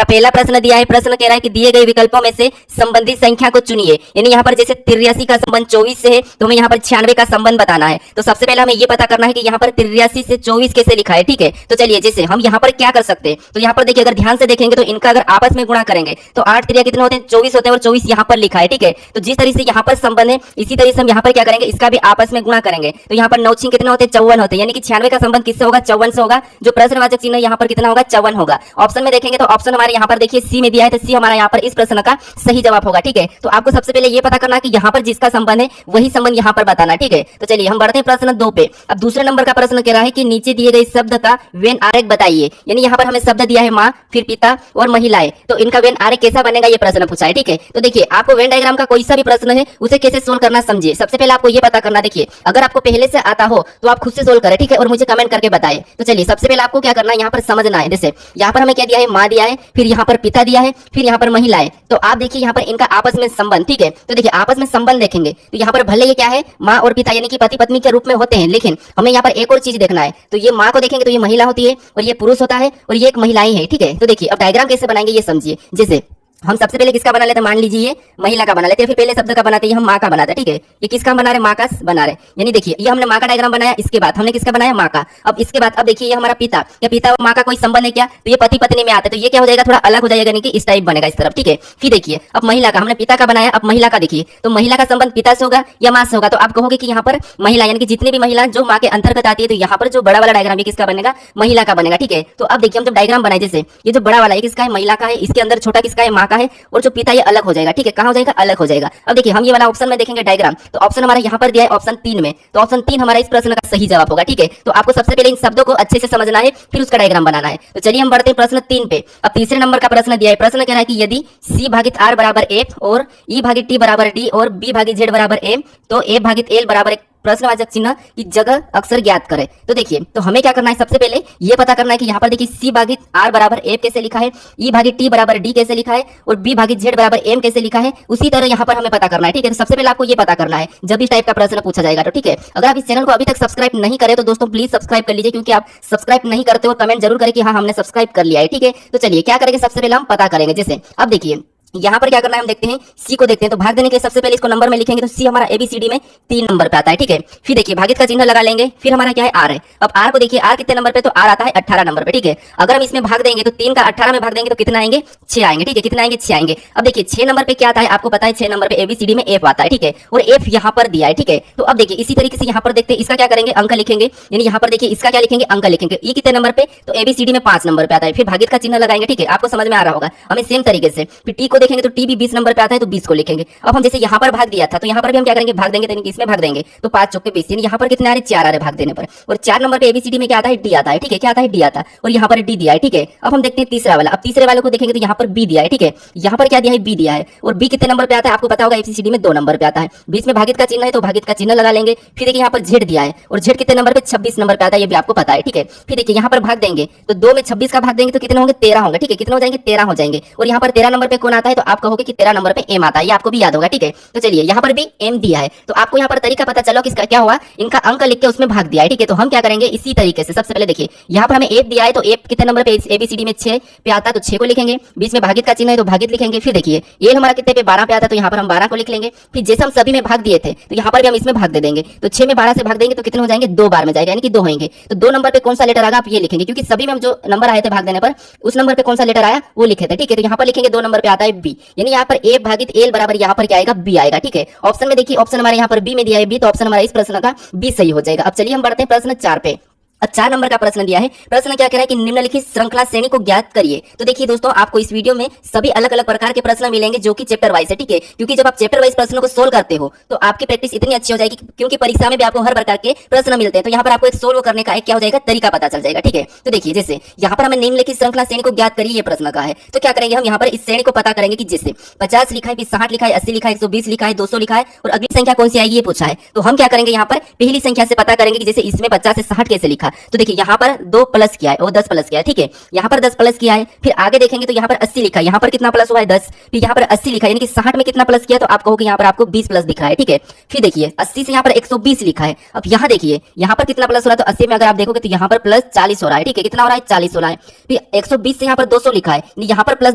हमारा पहला प्रश्न दिया है, प्रश्न कह रहा है कि दिए गए विकल्पों में से संबंधित संख्या को चुनिए। यानी यहाँ पर जैसे 83 का संबंध 24 से है तो हमें यहाँ पर 96 का संबंध बताना है। तो सबसे पहले हमें ये पता करना है कि यहाँ पर 83 से 24 कैसे लिखा है। ठीक है, तो चलिए जैसे हम यहाँ पर क्या कर सकते हैं, तो यहाँ पर देखिए अगर ध्यान से देखेंगे तो इनका अगर आपस में गुणा करेंगे तो 8 त्रिया कितने होते हैं, 24 होते हैं, और 24 यहाँ पर लिखा है। ठीक है, तो जिस तरह से यहाँ पर संबंध है इसी तरह से हम यहाँ पर क्या करेंगे, इसका भी आपस में गुणा करेंगे। तो यहाँ पर 9 6 कितने होते हैं, 54 होते हैं। यानी कि 96 का संबंध किससे होगा, 54 से होगा। जो प्रश्नवाचक चिन्ह यहाँ पर कितना होगा, 54 होगा। ऑप्शन में देखेंगे तो ऑप्शन हमारे यहाँ पर देखिए सी में दिया है, तो सी हमारा यहाँ पर इस प्रश्न का सही जवाब होगा। ठीक है, तो आपको सबसे पहले ये पता करना है कि यहाँ पर जिसका संबंध है वही संबंध यहाँ पर बताना। ठीक है, तो चलिए हम बढ़ते हैं प्रश्न 2 पे। अब दूसरे नंबर का प्रश्न कह रहा है कि नीचे दिए गए शब्द का वेन आरेख बताइए। यानी यहाँ पर हमें शब्द दिया है माँ, फिर पिता और महिलाएं, तो इनका वेन आरेख कैसा बनेगा ये प्रश्न पूछा है। ठीक है, तो देखिए आपको वेन डायग्राम का कोई सा भी प्रश्न है उसे कैसे सोल्व करना समझिए। सबसे पहले आपको ये पता करना, देखिए अगर आपको पहले से आता हो तो आप खुद से सोल्व करें। ठीक है, और मुझे कमेंट करके बताएं। तो चलिए सबसे पहले आपको क्या करना है, यहाँ पर समझना है। जैसे यहाँ पर हमें क्या दिया है, माँ दिया है, फिर यहाँ पर पिता दिया है, फिर यहाँ पर महिलाएं। तो आप देखिए यहाँ पर इनका आपस में संबंध। ठीक है, तो देखिए आपस में संबंध देखेंगे तो यहाँ पर भले ये क्या है, माँ और पिता यानी कि पति पत्नी के रूप में होते हैं, लेकिन हमें यहाँ पर एक और चीज देखना है। तो ये माँ को देखेंगे तो ये महिला होती है, और ये पुरुष होता है, और ये एक महिलाएं है। ठीक है, तो देखिए अब डायग्राम कैसे बनाएंगे ये समझिए। जैसे हम सबसे पहले किसका बना लेते हैं, मान लीजिए ये महिला का बना लेते हैं, फिर पहले शब्द का बनाते हैं, हम माँ का बनाते हैं। ठीक है, ये किसका बना रहे, माँ का बना रहे। यानी देखिए ये हमने माँ का डायग्राम बनाया, इसके बाद हमने किसका बनाया, माँ का। अब इसके बाद अब देखिए ये हमारा पिता, या पिता और माँ का कोई संबंध है क्या, तो ये पति पत्नी में आते हैं, तो ये क्या हो जाएगा, थोड़ा अलग हो जाएगा, यानी कि इस टाइप बनेगा इस तरफ। ठीक है, फिर देखिए अब महिला का, हमने पिता का बनाया, अब महिला का देखिए, तो महिला का संबंध पिता से होगा या माँ से होगा। तो आप कहोगे कि यहाँ पर महिला यानी कि जितनी भी महिला जो माँ के अंतर्गत आती है, तो यहाँ पर जो बड़ा वाला डायग्राम ये किसका बनेगा, महिला का बनेगा। ठीक है, तो अब देखिए हम जब डायग्राम बनाए, जैसे ये जो बड़ा वाला है किसका है, महिला का है, इसके अंदर छोटा किसका है, माँ का है, और जो ये अलग हो जाएगा। ठीक है, कहां हो जाएगा, अलग हो जाएगा। अब देखिए हम ये वाला ऑप्शन में देखेंगे डायग्राम, तो ऑप्शन हमारा यहाँ पर दिया है ऑप्शन 3 में, तो ऑप्शन 3 हमारा इस प्रश्न का सही जवाब होगा। ठीक है, तो आपको सबसे पहले इन शब्दों को अच्छे से समझना है, फिर उसका डायग्राम बनाना है। तो चलिए हम बढ़ते हैं प्रश्न 3 पे। अब तीसरे नंबर का प्रश्न दिया है, प्रश्न कह रहा है कि यदि सी भागित आर बराबर एफ और ई भागित टी बराबर डी और बी भागित जेड बराबर एम, तो एफ भागित एल बराबर एक प्रश्नवाचक चिन्ह की जगह अक्सर ज्ञात करें। तो देखिए तो हमें क्या करना है, सबसे पहले ये पता करना है कि यहाँ पर देखिए सी भागित आर बराबर एफ कैसे लिखा है, ई भागित टी बराबर डी कैसे लिखा है, और बी भागित जेड बराबर एम कैसे लिखा है, उसी तरह यहाँ पर हमें पता करना है। ठीक है, तो सबसे पहले आपको ये पता करना है जब इस टाइप का प्रश्न पूछा जाएगा। तो ठीक है, अगर आप इस चैनल को अभी तक सब्सक्राइब नहीं करे तो दोस्तों प्लीज सब्सक्राइब कर लीजिए, क्योंकि आप सब्सक्राइब नहीं करते हो, कमेंट जरूर करें कि हाँ हमने सब्सक्राइब कर लिया है। ठीक है, तो चलिए क्या करेंगे, सबसे पहले हम पता करेंगे। जैसे अब देखिए यहाँ पर क्या करना है, हम देखते हैं सी को देखते हैं। तो भाग देने के सबसे पहले इसको नंबर में लिखेंगे, तो सी हमारा एबीसीडी में 3 नंबर पे आता है। ठीक है, फिर देखिए भागित का चिन्ह लगा लेंगे, फिर हमारा क्या है, आर है। अब आर को देखिए, आर कितने नंबर पे, तो आर आता है 18 नंबर पे। ठीक है, अगर हम इसमें भाग देंगे तो 3 का 18 में भाग देंगे तो कितना आएंगे, 6 आएंगे। ठीक है, कितना आएंगे, 6 आएंगे। अब देखिए 6 नंबर पे क्या आता है, आपको पता है 6 नंबर पे एबीसीडी में एफ आता है। ठीक है, और एफ यहाँ पर दिया है। ठीक है, तो अब देखिए इसी तरीके से यहाँ पर देखते हैं, इसका क्या करेंगे, अंक लिखेंगे। यानी यहाँ पर देखिए इसका क्या लिखेंगे, अंक लिखेंगे। ई कितने नंबर पे, तो एबीसीडी में 5 नंबर पे आता है, फिर भागित का चिन्ह लगाएंगे। ठीक है, आपको समझ में आ रहा होगा। हमें सेम तरीके से फिर टी को देखेंगे, तो टी भी 20 नंबर पे आता है, तो 20 को लिखेंगे। अब हम जैसे यहाँ पर भाग दिया था, तो यहाँ पर भी हम क्या करेंगे, भाग देंगे, तो इसमें भाग देंगे, तो 5 चौके 20, यानी यहाँ पर कितने आ रहे, 4 आ रहे भाग देने पर। और 4 नंबर पे एबीसीडी में क्या आता है, डी आता है। ठीक है, क्या आता है, डी आता है, और यहाँ पर डी दिया है। ठीक है, अब हम देखते हैं तीसरा वाला। अब तीसरे वाले को देखेंगे तो यहाँ पर बी दिया है। ठीक है, यहाँ पर क्या दिया है, बी दिया है, और बी कितने नंबर पे आता है, आपको पता होगा एबीसीडी में 2 नंबर पे आता है। बीच में भागित का चिन्ह है, तो भागित का चिन्ह लगा लेंगे। फिर देखिए यहाँ पर जेड दिया है, और जेड कितने नंबर पे, 26 नंबर पे आता है, ये भी आपको पता है। ठीक है, फिर देखिए यहाँ पर भाग देंगे, तो 2 में 26 का भाग देंगे तो कितने होंगे, 13 होंगे। ठीक है, कितने हो जाएंगे, 13 हो जाएंगे। और यहाँ पर 13 नंबर पे कौन आता है, तो आप कहोगे कि 13 नंबर पे एम आता है, ये आपको भी याद होगा। ठीक है, तो चलिए यहाँ पर भी एम दिया है, तो आपको यहाँ पर तरीका पता चलो किसका क्या हुआ, इनका अंक लिख के उसमें भाग दिया है। ठीक है, तो हम क्या करेंगे, इसी तरीके से सबसे पहले देखिए यहाँ पर हमें एफ दिया है, तो एफ कितने नंबर पे, एबीसीडी में 6 पे आता है, तो 6 को लिखेंगे। बीच में भागित का चिन्ह है, तो भागित लिखेंगे। फिर देखिए एल हमारा कितने पे, 12 पे आता है, तो यहाँ पर हम 12 को लिख लेंगे। फिर जैसे हम सभी में भाग दिए थे, तो यहाँ पर भी हम इसमें भाग दे देंगे, तो 6 में 12 से भाग देंगे तो कितने हो जाएंगे, 2 बार में जाएगा, यानी कि 2 होंगे। तो 2 नंबर पे कौन सा लेटर आएगा, आप ये लिखेंगे, क्योंकि सभी में हम जो नंबर आए थे भाग देने पर उस नंबर पे कौन सा लेटर आया वो लिखे थे। ठीक है, तो यहाँ पर लिखेंगे 2 नंबर पे आता है बी, यानी यहाँ पर ए भागित एल बराबर यहाँ पर क्या आएगा, बी आएगा। ठीक है, ऑप्शन में देखिए ऑप्शन हमारे यहाँ पर बी में दिया है बी, तो ऑप्शन हमारा इस प्रश्न का बी सही हो जाएगा। अब चलिए हम बढ़ते हैं प्रश्न 4 पे। 4 नंबर का प्रश्न दिया है, प्रश्न क्या कह रहा है कि निम्नलिखित श्रृंखला श्रेणी को ज्ञात करिए। तो देखिए दोस्तों आपको इस वीडियो में सभी अलग अलग प्रकार के प्रश्न मिलेंगे जो कि चैप्टर वाइज है। ठीक है, क्योंकि जब आप चैप्टर वाइज प्रश्नों को सोल्व करते हो तो आपकी प्रैक्टिस इतनी अच्छी हो जाएगी, क्योंकि परीक्षा में भी आपको हर प्रकार के प्रश्न मिलते हैं, तो यहाँ पर आपको एक सोल्व करने का एक क्या हो जाएगा, तरीका पता चल जाएगा। ठीक है, तो देखिए जैसे यहाँ पर हमें निम्नलिखित श्रृंखला श्रेणी को ज्ञात करिए ये प्रश्न का है, तो क्या करेंगे हम यहाँ पर इस श्रेणी को पता करेंगे कि जैसे 50 लिखा है, फिर 60 लिखा है, 80 लिखा है, 120 लिखा है, 200 लिखा है, और अगली संख्या कौन सी आएगी ये पूछा है। तो हम क्या करेंगे, यहाँ पर पहली संख्या से पता करेंगे कि जैसे इसमें 50 से 60 कैसे लिखा था। तो देखिए यहाँ पर 2 प्लस किया है और 10 प्लस किया है, ठीक है। यहाँ पर 10 प्लस किया है, फिर आगे देखेंगे तो यहाँ पर 80 लिखा है, यहाँ पर कितना प्लस हुआ है 10, फिर यहाँ पर 80 लिखा है, यानी कि 60 में कितना प्लस किया तो आप कहोगे यहाँ पर आपको 20 प्लस दिख रहा है, ठीक है। फिर देखिए 80 से यहाँ पर 120 लिखा है, अब यहाँ देखिए यहाँ पर कितना प्लस हो रहा है, तो 80 में अगर आप देखोगे तो यहाँ पर प्लस 40 हो रहा है, ठीक है। कितना हो रहा है 40 हो रहा है। फिर 120 से यहाँ पर 200 लिखा है, यहाँ पर प्लस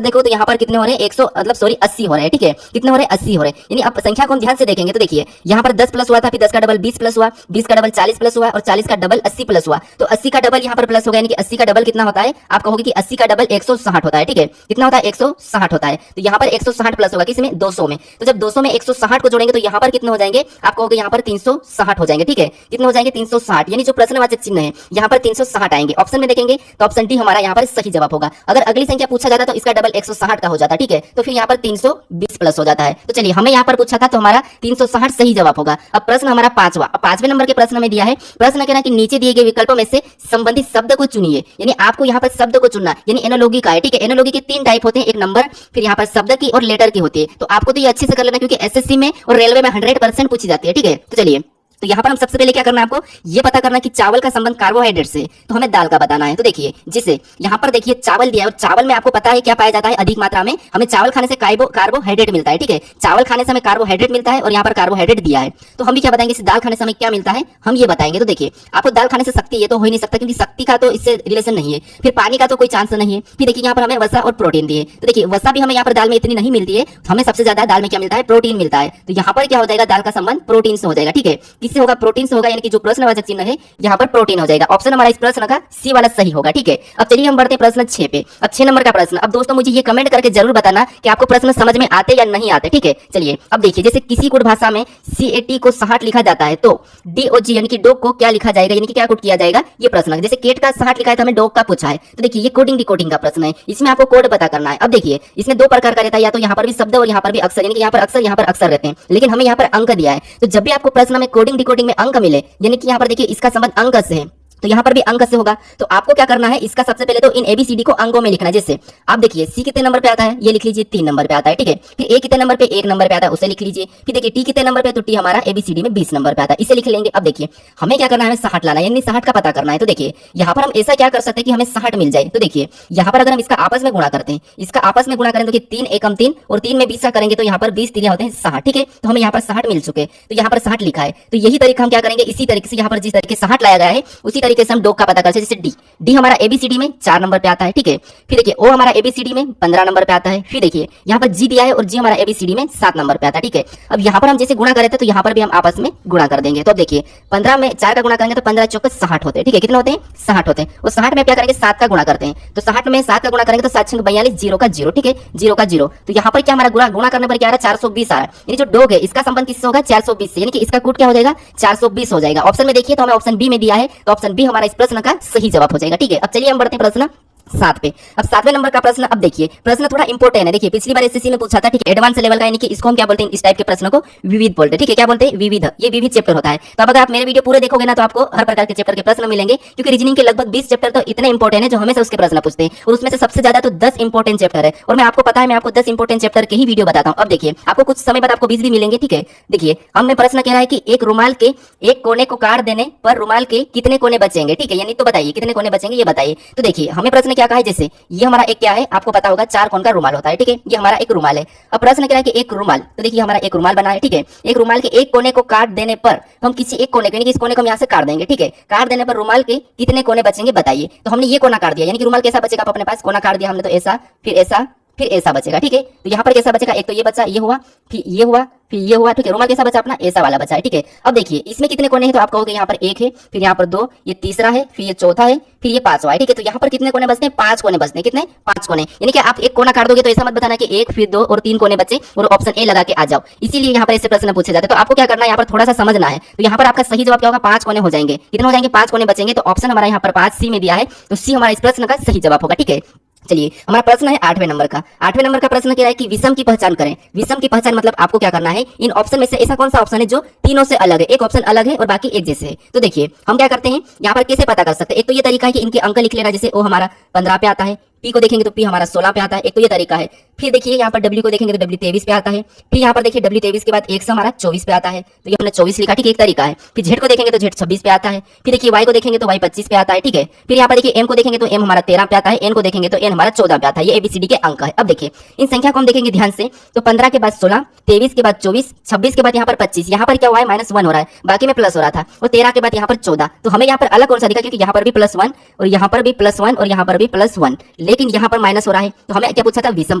देखो तो यहाँ पर कितने हो रहे हैं 100 मतलब सॉरी 80 हो रहे हैं, ठीक है। कितने हो रहे हैं 80 हो रहे हैं, यानी अब संख्या को हम ध्यान से देखेंगे तो देखिए यहाँ पर 10 प्लस हुआ था, फिर 10 का डबल 20 प्लस हुआ, 20 का डबल 40 प्लस हुआ और 40 का डबल 80 प्लस हुआ, तो 80 का डबल यहाँ पर प्लस हो गया, यानी कि 80 का डबल कितना होता है, आप कहोगे कि 80 का डबल 160 होता है, ठीक है। कितना होता है 160 होता है, तो यहाँ पर 160 प्लस होगा किसमें 200 में, तो जब 200 में 160 को जोड़ेंगे तो यहाँ पर कितने हो जाएंगे, आप कहोगे यहाँ पर 360 हो जाएंगे, ठीक है। कितने हो जाएंगे 360, यानी जो प्रश्नवाचक चिन्ह है यहाँ पर 360 आएंगे। ऑप्शन में देखेंगे तो ऑप्शन डी हमारा यहाँ पर सही जवाब होगा। अगर अगली संख्या पूछा जाता तो इसका डबल 160 का हो जाता, ठीक है, तो फिर यहाँ पर 320 प्लस हो जाता है। तो चलिए हमें यहाँ पर पूछा था तो हमारा 360 सही जवाब होगा। अब प्रश्न हमारा पांचवें नंबर के प्रश्न में दिया है, प्रश्न कह रहा है कि नीचे दिए गए विकल्पों में से संबंधित शब्द को चुनिए, यानी आपको यहाँ पर शब्द को चुनना, यानी एनालॉगी का है, ठीक है। एनालॉगी के 3 टाइप होते हैं, एक नंबर, फिर यहाँ पर शब्द की और लेटर की होती है। तो आपको तो ये अच्छे से कर लेना क्योंकि एसएससी में और रेलवे में 100% पूछी जाती है, ठीक है। तो चलिए तो यहाँ पर हम सबसे पहले क्या करना है, आपको ये पता करना है कि चावल का संबंध कार्बोहाइड्रेट से, तो हमें दाल का बताना है। तो देखिए जिसे यहाँ पर देखिए चावल दिया है और चावल में आपको पता है क्या पाया जाता है अधिक मात्रा में, हमें चावल खाने से कार्बोहाइड्रेट मिलता है, ठीक है। चावल खाने से हमें कार्बोहाइड्रेट मिलता है और यहाँ पर कार्बोहाइड्रेट दिया है, तो हम भी क्या बताएंगे, दाल खाने से हमें क्या मिलता है हम ये बताएंगे। तो देखिए आपको दाल खाने से शक्ति, ये तो हो ही नहीं सकता क्योंकि शक्ति का तो इससे रिलेशन नहीं है, फिर पानी का तो कोई चांस नहीं है, फिर देखिए यहाँ पर हमें वसा और प्रोटीन दिए, तो देखिए वसा भी हमें यहाँ पर दाल में इतनी नहीं मिलती है, हमें सबसे ज्यादा दाल में क्या मिलता है प्रोटीन मिलता है। तो यहाँ पर क्या हो जाएगा, दाल का संबंध प्रोटीन से हो जाएगा, ठीक है। किससे होगा, प्रोटीन से होगा, यानी कि जो प्रश्नवाचक चिन्ह है यहाँ पर प्रोटीन हो जाएगा। ऑप्शन हमारा इस प्रश्न का सी वाला सही होगा, ठीक है। अब चलिए हम बढ़ते हैं प्रश्न 6 पे। अब 6 नंबर का प्रश्न, अब दोस्तों मुझे ये कमेंट करके जरूर बताना कि आपको प्रश्न समझ में आते या नहीं आते, ठीक है। चलिए अब देखिए जैसे किसी कोड भाषा में CAT को 60 लिखा जाता है तो DOG यानी कि डॉग को क्या लिखा जाएगा, यानी कि क्या कोड किया जाएगा, ये प्रश्न। जैसे केट का 60 लिखा है तो हमें डॉग का पूछा है, तो देखिए ये कोडिंग डिकोडिंग का प्रश्न है, इसमें आपको कोड पता करना है। अब देखिए इसमें 2 प्रकार का रहता है, या तो यहाँ पर भी शब्द और यहाँ पर भी अक्षर, यानी कि यहाँ पर अक्षर यहाँ पर अक्षर रहते हैं, लेकिन हमें यहाँ पर अंक दिया है। तो जब भी आपको प्रश्न में कोडिंग डिकोडिंग में अंक मिले, यानी कि यहाँ पर देखिए इसका संबंध अंक से है, तो यहाँ पर भी अंक से होगा, तो आपको क्या करना है, इसका सबसे पहले तो इन ABCD को अंकों में लिखना है। जैसे आप देखिए C कितने नंबर पे आता है, ये लिख लीजिए 3 नंबर पे आता है, ठीक है। फिर A कितने नंबर पे 1 नंबर पे आता है, उसे लिख लीजिए। फिर देखिए T कितने नंबर पे, तो T हमारा ABCD में 20 नंबर पे आता है, इसे लिख लेंगे। अब देखिए हमें क्या करना है, हमें 60 लाना है, यानी 60 का पता करना है। तो देखिए यहाँ पर हम ऐसा क्या कर सकते हैं कि हमें 60 मिल जाए। तो देखिए यहाँ पर अगर हम इसका आपस में गुणा करते हैं, इसका आपस में गुणा करें तो 3 एकम 3 और 3 में 20 का करेंगे तो यहाँ पर 20 3 होते हैं 60, ठीक है। तो हमें यहाँ पर 60 मिल चुके, तो यहाँ पर 60 लिखा है। तो यही तरीका हम क्या करेंगे, इसी तरीके से यहाँ पर जिस तरीके से 60 लाया गया है उसी तरीके से हम डॉग का पता कर, जैसे डी हमारा ABCD में 4 नंबर पे आता है, ठीक है। फिर देखिए O हमारा ABCD में 15 नंबर पे आता है। फिर देखिए यहाँ पर G दिया है और G हमारा ABCD में 7 नंबर पे आता है, ठीक है। अब यहाँ पर हम जैसे गुणा करे थे तो यहाँ पर भी हम आपस में गुणा कर देंगे। तो अब देखिए 15 में 4 का गुणा करेंगे तो 15 चौके 60 होते हैं, ठीक है। कितने होते हैं 60 होते हैं, और 60 में क्या करेंगे 7 का गुणा करते हैं, तो 60 में 7 का गुणा करेंगे तो 7 6 42 0 का 0, ठीक है, 0 का 0। तो यहाँ पर क्या हमारा गुणा करने पर क्या आ रहा है 420 आ रहा है, यानी जो डॉग है इसका संबंध किससे होगा 420 से, यानी कि इसका कोड क्या हो जाएगा 420 हो जाएगा। ऑप्शन में देखिए तो हमें ऑप्शन बी में दिया है, तो ऑप्शन बी हमारा इस प्रश्न का सही जवाब हो जाएगा, ठीक है। अब चलिए हम बढ़ते हैं प्रश्न 7 पे। अब 7वें नंबर का प्रश्न, अब देखिए प्रश्न थोड़ा इंपॉर्टेंट है। देखिए पिछली बार एसएससी में पूछा था, ठीक है, एडवांस लेवल का, यानी कि इसको हम क्या बोलते हैं, इस टाइप के प्रश्न को विविध बोलते हैं, ठीक है। क्या बोलते हैं, विविध, ये विविध चैप्टर होता है। तो अब अगर आप मेरे वीडियो पूरे देखोगे ना तो आपको हर प्रकार के चैप्टर के प्रश्न मिलेंगे, क्योंकि रीजनिंग के लगभग 20 चैप्टर तो इतने इंपॉर्टेंट है जो हमेशा उसके प्रश्न पूछते हैं, और उसमें से सबसे ज्यादा तो 10 इंपॉर्टेंट चैप्टर है, और मैं आपको पता है मैं आपको 10 इंपॉर्टेंट चैप्टर के ही वीडियो बताता हूँ। अब देखिए आपको कुछ समय बाद आपको 20 भी मिलेंगे, ठीक है। देखिए हमें प्रश्न कह रहा है कि एक रुमाल के एक कोने को काट देने पर रुमाल के कितने कोने बचेंगे, ठीक है, यानी तो बताइए कितने कोने बचेंगे ये बताइए। तो देखिए हमें प्रश्न क्या कहा है, जैसे ये हमारा एक क्या है आपको पता होगा 4 कोण का रुमाल होता है, ठीक है, ये हमारा एक रुमाल है। अब प्रश्न क्या है कि एक रुमाल, तो देखिए हमारा एक रुमाल बना है, ठीक है। एक रुमाल के एक कोने को काट देने पर हम किसी एक कोने को, यानी कि इस कोने को हम यहाँ से काट देंगे, ठीक है। काट देने पर रुमाल के कितने कोने बचेंगे बताइए। तो हमने ये कोना काट दिया, यानी कि रुमाल कैसा बचेगा, आप अपने पास कोना काट दिया हमने, तो ऐसा फिर ऐसा फिर ऐसा बचेगा, ठीक है। तो यहाँ पर कैसा बचेगा, एक तो ये बचा, ये हुआ, फिर ये हुआ, फिर ये हुआ, ठीक है। रुमाल कैसा बचा अपना, ऐसा वाला बचा है, ठीक है। अब देखिए इसमें कितने कोने हैं, तो आप कहोगे यहाँ पर 1 है, फिर यहाँ पर 2, ये तीसरा है, फिर ये चौथा है, फिर ये 5वां है, ठीक है। तो यहाँ पर कितने कोने बचते हैं, 5 कोने बचते हैं, कितने 5 कोने, यानी कि आप एक कोना काट दोगे तो ऐसा मत बताना कि 1 फिर 2 और 3 कोने बचे और ऑप्शन ए लगा के आ जाओ, इसीलिए यहाँ पर ऐसे प्रश्न पूछे जाते हैं। तो आपको क्या करना है, यहाँ पर थोड़ा सा समझना है। तो यहाँ पर आपका सही जवाब क्या होगा, 5 कोने हो जाएंगे, कितने हो जाएंगे 5 कोने बचेंगे, तो ऑप्शन हमारा यहाँ पर 5 सी में दिया है, तो सी हमारा इस प्रश्न का सही जवाब होगा, ठीक है। चलिए हमारा प्रश्न है 8वें नंबर का। 8वें नंबर का प्रश्न क्या है कि विषम की पहचान करें। विषम की पहचान मतलब आपको क्या करना है, इन ऑप्शन में से ऐसा कौन सा ऑप्शन है जो तीनों से अलग है, एक ऑप्शन अलग है और बाकी एक जैसे है। तो देखिए हम क्या करते हैं, यहाँ पर कैसे पता कर सकते हैं, एक तो ये तरीका है कि इनके अंक लिख लेना, जैसे ओ हमारा 15 पे आता है, P को देखेंगे तो P हमारा 16 पे आता है, एक तो ये तरीका है। फिर देखिए यहाँ पर W को देखेंगे तो W 23 पे आता है। फिर यहाँ पर देखिए W 23 के बाद 1 से हमारा 24 पे आता है, तो ये हमने 24 लिखा, ठीक है, एक तरीका है। फिर Z को देखेंगे तो Z 26 पे आता है। फिर देखिए Y को देखेंगे तो Y 25 पे आता है, ठीक है। फिर यहाँ पर देखिए M को देखेंगे तो M हमारा 13 पे आता है, N को देखेंगे तो N हमारा 14 पे आता है। ये ABCD के अंक है। अब देखिए इन संख्या को हम देखेंगे ध्यान से, तो 15 के बाद 16, 23 के बाद 24, 26 के बाद यहाँ पर 25, यहाँ पर क्या हुआ है -1 हो रहा है, बाकी में प्लस हो रहा था, और 13 के बाद यहाँ पर 14। तो हमें यहाँ पर अलग कौन सा दिखा, क्योंकि यहाँ पर भी +1 और यहाँ पर भी +1 और यहाँ पर भी +1, लेकिन यहाँ पर माइनस हो रहा है। तो हमें क्या पूछा था, विषम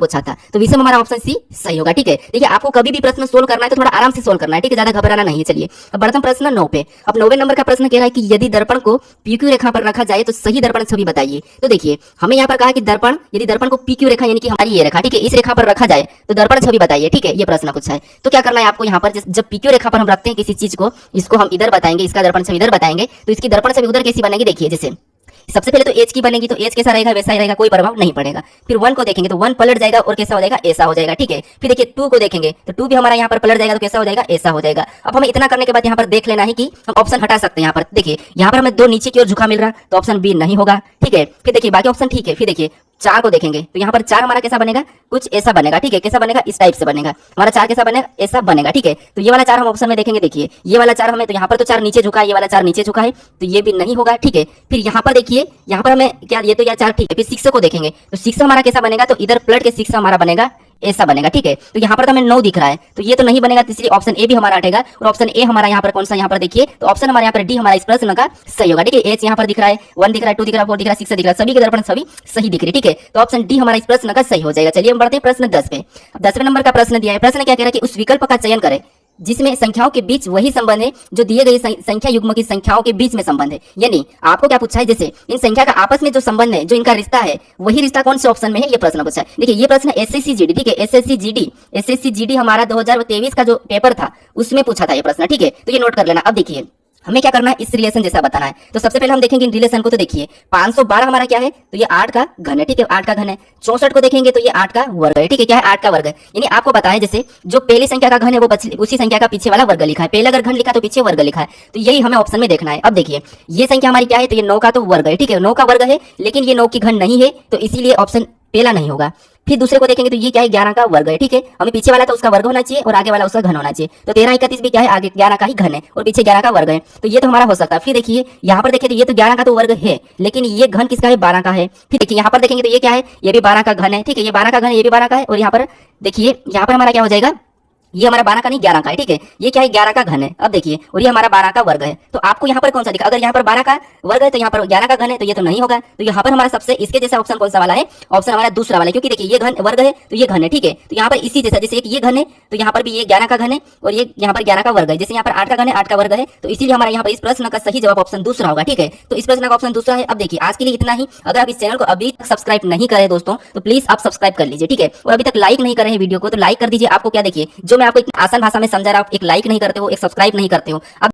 पूछा था, तो विषम हमारा ऑप्शन सी सही होगा, ठीक है। देखिए आपको कभी भी प्रश्न सोल्व करना है तो थोड़ा आराम से सोल्व करना है, ठीक है, ज्यादा घबराना नहीं है। चलिए अब बढ़ते हैं प्रश्न 9 पे। अब 9वें नंबर का प्रश्न कह रहा है कि यदि दर्पण को PQ रेखा पर रखा जाए तो सही दर्पण छवि बताइए। तो देखिए हमें यहाँ पर कहा कि दर्पण, यदि दर्पण को PQ रेखा यानी कि हमारी ये रेखा, ठीक है, इस रेखा पर रखा जाए तो दर्पण छवि बताइए, ठीक है, ये प्रश्न पूछा है। तो क्या करना है आपको, यहाँ पर जब PQ रेखा पर हम रखते हैं किसी चीज को, इसको हम इधर बताएंगे, इसका दर्पण छवि इधर बताएंगे, तो इसकी दर्पण छवि उधर कैसी बनेगी, देखिए जैसे सबसे पहले तो एच की बनेगी, तो एच कैसा रहेगा वैसा ही रहेगा, कोई प्रभाव नहीं पड़ेगा। फिर 1 को देखेंगे तो 1 पलट जाएगा और कैसा हो जाएगा, ऐसा हो जाएगा, ठीक है। फिर देखिए 2 को देखेंगे तो 2 भी हमारा यहाँ पर पलट जाएगा, तो कैसा हो जाएगा, ऐसा हो जाएगा। अब हमें इतना करने के बाद यहाँ पर देख लेना है कि हम ऑप्शन हटा सकते हैं। यहाँ पर देखिए यहाँ पर हमें 2 नीचे की ओर झुका मिल रहा, तो ऑप्शन बी नहीं होगा, ठीक है। फिर देखिए बाकी ऑप्शन ठीक है। फिर देखिए 4 को देखेंगे तो यहाँ पर 4 हमारा कैसा बनेगा, कुछ ऐसा बनेगा, ठीक है, कैसा बनेगा, इस टाइप से बनेगा हमारा 4, कैसा बनेगा, ऐसा बनेगा, ठीक है। तो ये वाला 4 हम ऑप्शन में देखेंगे, देखिए ये वाला 4 हमें, तो यहाँ पर तो 4 नीचे झुका है, ये वाला 4 नीचे झुका है, तो ये भी नहीं होगा, ठीक है। फिर यहाँ पर देखिए, यहाँ पर हमें क्या, ये तो यार 4 ठीक है। फिर 6 को देखेंगे तो 6 हमारा कैसा बनेगा, तो इधर प्लट के 6 हमारा बनेगा, ऐसा बनेगा, ठीक है। तो यहाँ पर तो हमें 9 दिख रहा है, तो ये तो नहीं बनेगा, इसलिए ऑप्शन ए भी हमारा हटेगा। और ऑप्शन ए हमारा यहाँ पर कौन सा, यहाँ पर देखिए, तो ऑप्शन हमारे यहाँ पर डी हमारा इस प्रश्न का सही होगा, ठीक है। एच यहाँ पर दिख रहा है, 1 दिख रहा है, 2 दिख रहा है, 4 दिख रहा है, 6 दिख रहा है, सभी के दर्पण सभी सही दिख रही है, ठीक है। तो ऑप्शन डी हमारा इस प्रश्न का सही हो जाएगा। चलिए हम बढ़ते हैं प्रश्न 10 पे। 10वें नंबर का प्रश्न दिया है। प्रश्न क्या कह रहा है कि उस विकल्प का चयन करें जिसमें संख्याओं के बीच वही संबंध है जो दिए गए संख्या युग्म की संख्याओं के बीच में संबंध है। यानी आपको क्या पूछा है, जैसे इन संख्या का आपस में जो संबंध है, जो इनका रिश्ता है, वही रिश्ता कौन से ऑप्शन में है, ये प्रश्न पूछा है। देखिए ये प्रश्न SSC-GD, ठीक है, SSC-GD हमारा 2023 का जो पेपर था उसमें पूछा था ये प्रश्न, ठीक है। तो ये नोट कर लेना। अब देखिए हमें क्या करना है, इस रिलेशन जैसा बताना है। तो सबसे पहले हम देखेंगे इन रिलेशन को, तो देखिए 512 हमारा क्या है, तो ये 8 का घन है, ठीक है, 8 का घन है। 64 को देखेंगे तो ये 8 का वर्ग है, ठीक है, क्या है, 8 का वर्ग है। यानी आपको पता है जैसे जो पहली संख्या का घन है वो उसी संख्या का पीछे वाला वर्ग लिखा है, पहले अगर घन लिखा तो पीछे वर्ग लिखा है, तो यही हमें ऑप्शन में देखना है। अब देखिए ये संख्या हमारी क्या है, तो ये 9 का तो वर्ग है, ठीक है, 9 का वर्ग है, लेकिन ये 9 की घन नहीं है, तो इसीलिए ऑप्शन पहला नहीं होगा। फिर दूसरे को देखेंगे तो ये क्या है, 11 का वर्ग है, ठीक है। हमें पीछे वाला तो उसका वर्ग होना चाहिए और आगे वाला उसका घन होना चाहिए, तो 13 31 भी क्या है, आगे 11 का ही घन है और पीछे 11 का वर्ग है, तो ये तो हमारा हो सकता है। फिर देखिए यहाँ पर देखिए तो ये तो 11 का तो वर्ग है, लेकिन ये घन किसका है, 12 का है। फिर देखिए यहाँ पर देखेंगे तो ये क्या है, ये भी 12 का घन है, ठीक है, ये 12 का घन है, ये भी 12 का है। और यहाँ पर देखिए यहाँ पर हमारा क्या हो जाएगा, ये हमारा 12 का नहीं 11 का है, ठीक है, ये क्या है, 11 का घन है। अब देखिए और ये हमारा 12 का वर्ग है, तो आपको यहाँ पर कौन सा दिखा, अगर यहाँ पर 12 का वर्ग है तो यहाँ पर 11 का घन है, तो ये तो नहीं होगा। तो यहाँ पर हमारा सबसे इसके जैसा ऑप्शन कौन सा वाला है, ऑप्शन हमारा दूसरा वाला है, क्योंकि देखिए ये घन वर्ग है तो ये घन है, ठीक है। तो यहाँ पर इसी जैसा, जैसे ये घन है तो यहाँ पर भी ये 11 का घन है और ये यहाँ पर 11 का वर्ग है, जैसे यहाँ पर 8 का घन है, 8 का वर्ग है, तो इसीलिए हमारा यहाँ पर इस प्रश्न का सही जवाब ऑप्शन दूसरा होगा, ठीक है। तो इस प्रश्न का ऑप्शन दूसरा है। अब देखिए आज के लिए इतना ही। अगर आप इस चैनल को अभी तक सब्सक्राइब नहीं करे दोस्तों तो प्लीज आप सब्सक्राइब कर लीजिए, ठीक है। और अभी तक लाइक नहीं करे हैं वीडियो को तो लाइक कर दीजिए। आपको क्या देखिए जो मैं आपको आसान भाषा में समझा रहा हूं, एक लाइक नहीं करते हो, एक सब्सक्राइब नहीं करते हो। अब